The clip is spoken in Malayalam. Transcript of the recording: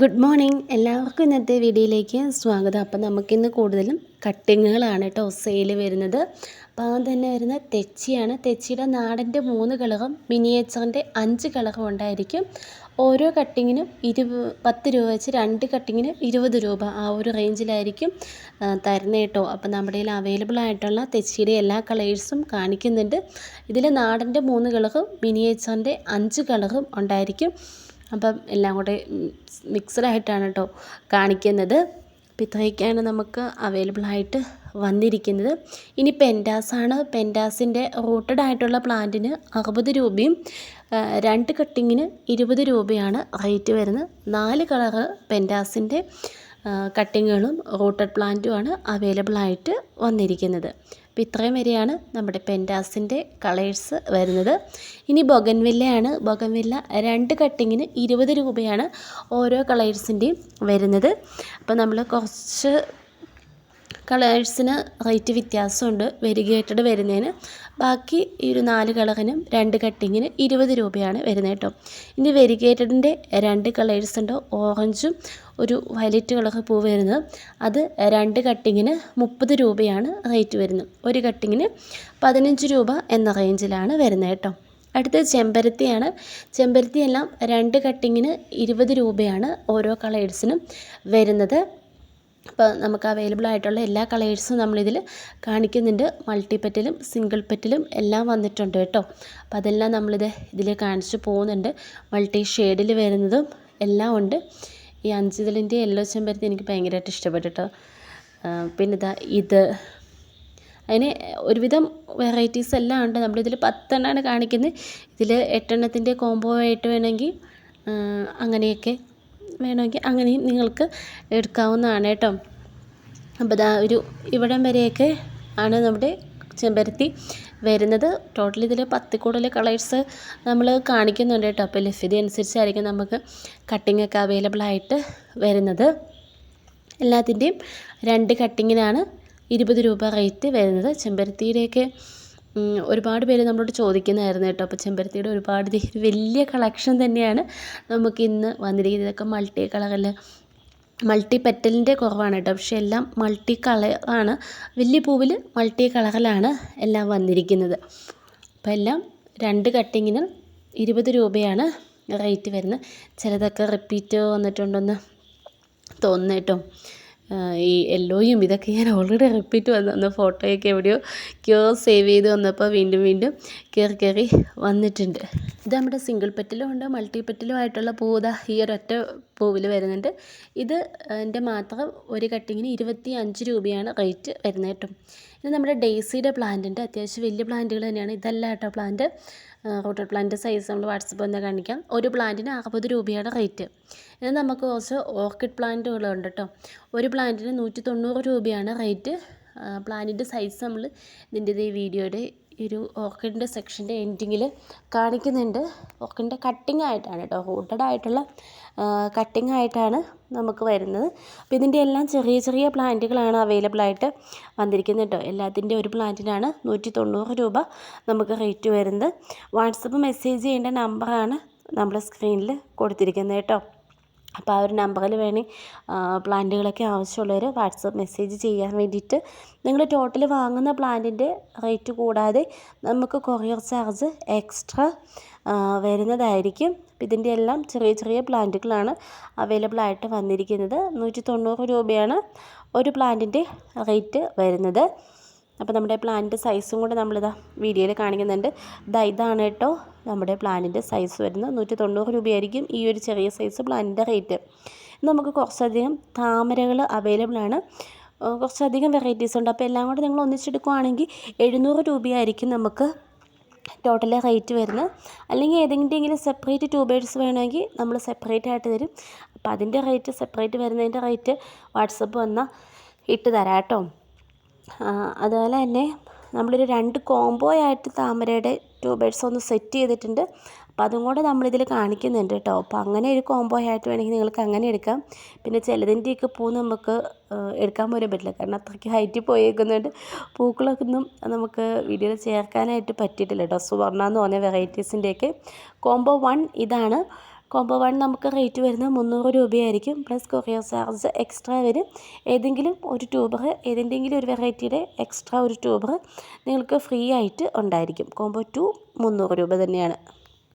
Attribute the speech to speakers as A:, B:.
A: ഗുഡ് മോർണിംഗ് എല്ലാവർക്കും ഇന്നത്തെ വീഡിയോയിലേക്ക് സ്വാഗതം. അപ്പം നമുക്കിന്ന് കൂടുതലും കട്ടിങ്ങുകളാണ് കേട്ടോ സെയിൽ വരുന്നത്. അപ്പോൾ ആദ്യം തന്നെ വരുന്ന തെച്ചിയാണ്. തെച്ചിയുടെ നാടൻ്റെ 3 കളറും മിനിയേച്ചറിൻ്റെ 5 കളറും ഉണ്ടായിരിക്കും. ഓരോ കട്ടിങ്ങിനും 10 രൂപ വെച്ച് 2 കട്ടിങ്ങിന് 20 രൂപ ആ ഒരു റേഞ്ചിലായിരിക്കും തരുന്നത് കേട്ടോ. അപ്പം നമ്മുടെ കയ്യിൽ അവൈലബിൾ ആയിട്ടുള്ള തെച്ചിയുടെ എല്ലാ കളേഴ്സും കാണിക്കുന്നുണ്ട്. ഇതിൽ നാടൻ്റെ 3 കളറും മിനിയേച്ചറിൻ്റെ 5 കളറും ഉണ്ടായിരിക്കും. അപ്പം എല്ലാം കൂടെ മിക്സഡായിട്ടാണ് കേട്ടോ കാണിക്കുന്നത്. അപ്പം ഇത്രയൊക്കെയാണ് നമുക്ക് അവൈലബിൾ ആയിട്ട് വന്നിരിക്കുന്നത്. ഇനി പെൻറ്റാസാണ്. പെൻറ്റാസിൻ്റെ റൂട്ടഡ് ആയിട്ടുള്ള പ്ലാന്റിന് 60 രൂപയും 2 കട്ടിങ്ങിന് 20 രൂപയാണ് റേറ്റ് വരുന്നത്. 4 കളറ് പെൻറ്റാസിൻ്റെ കട്ടിങ്ങുകളും റൂട്ടഡ് പ്ലാന്റുമാണ് അവൈലബിൾ ആയിട്ട് വന്നിരിക്കുന്നത്. അപ്പോൾ ഇത്രയും വരെയാണ് നമ്മുടെ പെൻറ്റാസിൻ്റെ കളേഴ്സ് വരുന്നത്. ഇനി ബൊഗൻവില്ലയാണ്. ബൊഗൻവില്ല 2 കട്ടിങ്ങിന് 20 രൂപയാണ് ഓരോ കളേഴ്സിൻ്റെയും വരുന്നത്. അപ്പോൾ നമ്മൾ കുറച്ച് കളേഴ്സിന് റേറ്റ് വ്യത്യാസമുണ്ട് വെരിഗേറ്റഡ് വരുന്നതിന്. ബാക്കി ഈ ഒരു 4 കളറിനും 2 കട്ടിങ്ങിന് 20 രൂപയാണ് വരുന്നത് കേട്ടോ. ഇനി വെരിഗേറ്റഡിൻ്റെ 2 കളേഴ്സ് ഉണ്ട്. ഓറഞ്ചും ഒരു വയലറ്റ് കളർ പൂ വരുന്നത്. അത് 2 കട്ടിങ്ങിന് 30 രൂപയാണ് റേറ്റ് വരുന്നത്. ഒരു കട്ടിങ്ങിന് 15 രൂപ എന്ന റേഞ്ചിലാണ് വരുന്നത് കേട്ടോ. അടുത്തത് ചെമ്പരത്തിയാണ്. ചെമ്പരത്തി എല്ലാം 2 കട്ടിങ്ങിന് 20 രൂപയാണ് ഓരോ കളേഴ്സിനും വരുന്നത്. അപ്പോൾ നമുക്ക് അവൈലബിൾ ആയിട്ടുള്ള എല്ലാ കളേഴ്സും നമ്മളിതിൽ കാണിക്കുന്നുണ്ട്. മൾട്ടി പെറ്റലും സിംഗിൾ പെറ്റലും എല്ലാം വന്നിട്ടുണ്ട് കേട്ടോ. അപ്പോൾ അതെല്ലാം ഇതിൽ കാണിച്ച് പോകുന്നുണ്ട്. മൾട്ടി ഷെയ്ഡിൽ വരുന്നതും എല്ലാം ഉണ്ട്. ഈ 5 ഇതളിൻ്റെ യെല്ലോ ചെമ്പരത്തി എനിക്ക് ഭയങ്കരമായിട്ട് ഇഷ്ടപ്പെട്ടു കേട്ടോ. പിന്നെ ഇത് അതിന് ഒരുവിധം വെറൈറ്റീസ് എല്ലാം ഉണ്ട്. നമ്മളിതിൽ 10 എണ്ണമാണ് കാണിക്കുന്നത്. ഇതിൽ 8 എണ്ണത്തിൻ്റെ കോംബോ ആയിട്ട് വേണമെങ്കിൽ അങ്ങനെയും നിങ്ങൾക്ക് എടുക്കാവുന്നതാണ് കേട്ടോ. അപ്പോൾ ഒരു ഇവിടം വരെയൊക്കെ ആണ് നമ്മുടെ ചെമ്പരത്തി വരുന്നത്. ടോട്ടൽ ഇതിൽ 10 കൂടുതൽ കളേഴ്സ് നമ്മൾ കാണിക്കുന്നുണ്ട് കേട്ടോ. അപ്പോൾ ലഭ്യത അനുസരിച്ചായിരിക്കും നമുക്ക് കട്ടിങ്ങൊക്കെ അവൈലബിൾ ആയിട്ട് വരുന്നത്. എല്ലാത്തിൻ്റെയും 2 കട്ടിങ്ങിനാണ് 20 രൂപ റേറ്റ് വരുന്നത്. ചെമ്പരത്തിയുടെയൊക്കെ ഒരുപാട് പേര് നമ്മളോട് ചോദിക്കുന്നതായിരുന്നു കേട്ടോ. അപ്പോൾ ചെമ്പരത്തിയുടെ ഒരുപാട് വലിയ കളക്ഷൻ തന്നെയാണ് നമുക്ക് ഇന്ന് വന്നിരിക്കുന്നത്. ഇതൊക്കെ മൾട്ടി കളറിൽ മൾട്ടി പെറ്റലിൻ്റെ കുറവാണ് കേട്ടോ. പക്ഷേ എല്ലാം മൾട്ടി കളറാണ്. വലിയ പൂവിൽ മൾട്ടി കളറിലാണ് എല്ലാം വന്നിരിക്കുന്നത്. അപ്പോൾ എല്ലാം 2 കട്ടിങ്ങിന് 20 രൂപയാണ് റേറ്റ് വരുന്നത്. ചിലതൊക്കെ റിപ്പീറ്റ് വന്നിട്ടുണ്ടെന്ന് തോന്നുന്നു കേട്ടോ. ഈ യെല്ലോയും ഇതൊക്കെ ഞാൻ ഓൾറെഡി റിപ്പീറ്റ് വന്ന ഫോട്ടോയൊക്കെ എവിടെയോ സേവ് ചെയ്ത് വന്നപ്പോൾ വീണ്ടും കയറി വന്നിട്ടുണ്ട്. ഇത് നമ്മുടെ സിംഗിൾ പെറ്റലും ഉണ്ട് മൾട്ടി പെറ്റലും ആയിട്ടുള്ള പൂവ് ഈ ഒരൊറ്റ പൂവിൽ വരുന്നുണ്ട്. എൻ്റെ മാത്രം ഒരു കട്ടിങ്ങിന് 25 രൂപയാണ് റേറ്റ് വരുന്നത് കേട്ടോ. ഇത് നമ്മുടെ ഡെയ്സിയുടെ പ്ലാന്റ് ഉണ്ട്. അത്യാവശ്യം വലിയ പ്ലാന്റുകൾ തന്നെയാണ്. ഇതല്ല കേട്ടോ പ്ലാന്റ്. റൂട്ടഡ് പ്ലാന്റ് സൈസ് നമ്മൾ വാട്സപ്പ് ഒന്ന് കാണിക്കാം. ഒരു പ്ലാന്റിന് 60 രൂപയാണ് റേറ്റ്. ഇത് നമുക്ക് കുറച്ച് ഓർക്കിഡ് പ്ലാന്റുകളുണ്ട് കേട്ടോ. ഒരു പ്ലാന്റിന് 190 രൂപയാണ് റേറ്റ്. പ്ലാന്റിൻ്റെ സൈസ് നമ്മൾ ഈ വീഡിയോയുടെ ഒരു ഓർക്കിഡിൻ്റെ സെക്ഷൻ്റെ എൻഡിങ്ങിൽ കാണിക്കുന്നുണ്ട്. ഓർക്കിഡിൻ്റെ കട്ടിങ് ആയിട്ടാണ് കേട്ടോ. റൂട്ടഡ് ആയിട്ടുള്ള കട്ടിങ് ആയിട്ടാണ് നമുക്ക് വരുന്നത്. അപ്പോൾ ഇതിൻ്റെ എല്ലാം ചെറിയ പ്ലാന്റുകളാണ് അവൈലബിൾ ആയിട്ട് വന്നിരിക്കുന്നത് കേട്ടോ. എല്ലാത്തിൻ്റെ ഒരു പ്ലാന്റിനാണ് 190 രൂപ നമുക്ക് റേറ്റ് വരുന്നത്. വാട്സപ്പ് മെസ്സേജ് ചെയ്യേണ്ട നമ്പറാണ് നമ്മുടെ സ്ക്രീനിൽ കൊടുത്തിരിക്കുന്നത് കേട്ടോ. അപ്പോൾ ആ ഒരു നമ്പറിൽ വേണമെങ്കിൽ പ്ലാന്റുകളൊക്കെ ആവശ്യമുള്ളവർ വാട്സപ്പ് മെസ്സേജ് ചെയ്യാൻ വേണ്ടിയിട്ട്. നിങ്ങൾ ടോട്ടൽ വാങ്ങുന്ന പ്ലാന്റിൻ്റെ റേറ്റ് കൂടാതെ നമുക്ക് കൊറിയർ ചാർജ് എക്സ്ട്രാ വരുന്നതായിരിക്കും. ഇതിൻ്റെ എല്ലാം ചെറിയ പ്ലാന്റുകളാണ് അവൈലബിൾ ആയിട്ട് വന്നിരിക്കുന്നത്. 190 രൂപയാണ് ഒരു പ്ലാന്റിൻ്റെ റേറ്റ് വരുന്നത്. അപ്പോൾ നമ്മുടെ പ്ലാന്റിൻ്റെ സൈസും കൂടെ നമ്മളിതാ വീഡിയോയിൽ കാണിക്കുന്നുണ്ട്. ഇതാണ് കേട്ടോ നമ്മുടെ പ്ലാന്റിൻ്റെ സൈസ് വരുന്നത്. 190 രൂപയായിരിക്കും ഈ ഒരു ചെറിയ സൈസ് പ്ലാന്റിൻ്റെ റേറ്റ്. നമുക്ക് കുറച്ചധികം താമരകൾ അവൈലബിൾ ആണ്. കുറച്ചധികം വെറൈറ്റീസ് ഉണ്ട്. അപ്പോൾ എല്ലാം കൂടെ നിങ്ങൾ ഒന്നിച്ചെടുക്കുകയാണെങ്കിൽ 700 രൂപയായിരിക്കും നമുക്ക് ടോട്ടൽ റേറ്റ് വരുന്നത്. അല്ലെങ്കിൽ ഏതെങ്കിലും സെപ്പറേറ്റ് ട്യൂബേഴ്സ് വേണമെങ്കിൽ നമ്മൾ സെപ്പറേറ്റ് ആയിട്ട് തരും. അപ്പോൾ അതിൻ്റെ റേറ്റ് സെപ്പറേറ്റ് വരുന്നതിൻ്റെ റേറ്റ് വാട്സപ്പ് വന്നാൽ ഇട്ട് തരാം കേട്ടോ. അതുപോലെ തന്നെ നമ്മളൊരു 2 കോംബോ ആയിട്ട് താമരയുടെ ട്യൂബേഴ്സ് ഒന്ന് സെറ്റ് ചെയ്തിട്ടുണ്ട്. അപ്പോൾ അതും കൂടെ നമ്മളിതിൽ കാണിക്കുന്നുണ്ട് കേട്ടോ. അപ്പോൾ അങ്ങനെ ഒരു കോംബോ ആയിട്ട് വേണമെങ്കിൽ നിങ്ങൾക്ക് അങ്ങനെ എടുക്കാം. പിന്നെ ചിലതിൻ്റെയൊക്കെ പൂ നമുക്ക് എടുക്കാൻ പോലും പറ്റില്ല. കാരണം അത്രയ്ക്ക് ഹൈറ്റിൽ പോയേക്കുന്നുണ്ട്. പൂക്കളൊക്കെ ഒന്നും നമുക്ക് വീഡിയോയിൽ ചേർക്കാനായിട്ട് പറ്റിയിട്ടില്ല കേട്ടോ. സുവർണ്ണ എന്ന് പറഞ്ഞ വെറൈറ്റീസിൻ്റെയൊക്കെ കോംബോ 1 ഇതാണ്. കോംബോ 1 നമുക്ക് റേറ്റ് വരുന്നത് 300 രൂപയായിരിക്കും. പ്ലസ് കൊറിയർ ചാർജ് എക്സ്ട്രാ വരും. ഏതെങ്കിലും ഒരു വെറൈറ്റിയുടെ എക്സ്ട്രാ ഒരു ട്യൂബർ നിങ്ങൾക്ക് ഫ്രീ ആയിട്ട് ഉണ്ടായിരിക്കും. കോംബോ 2 300 രൂപ തന്നെയാണ്.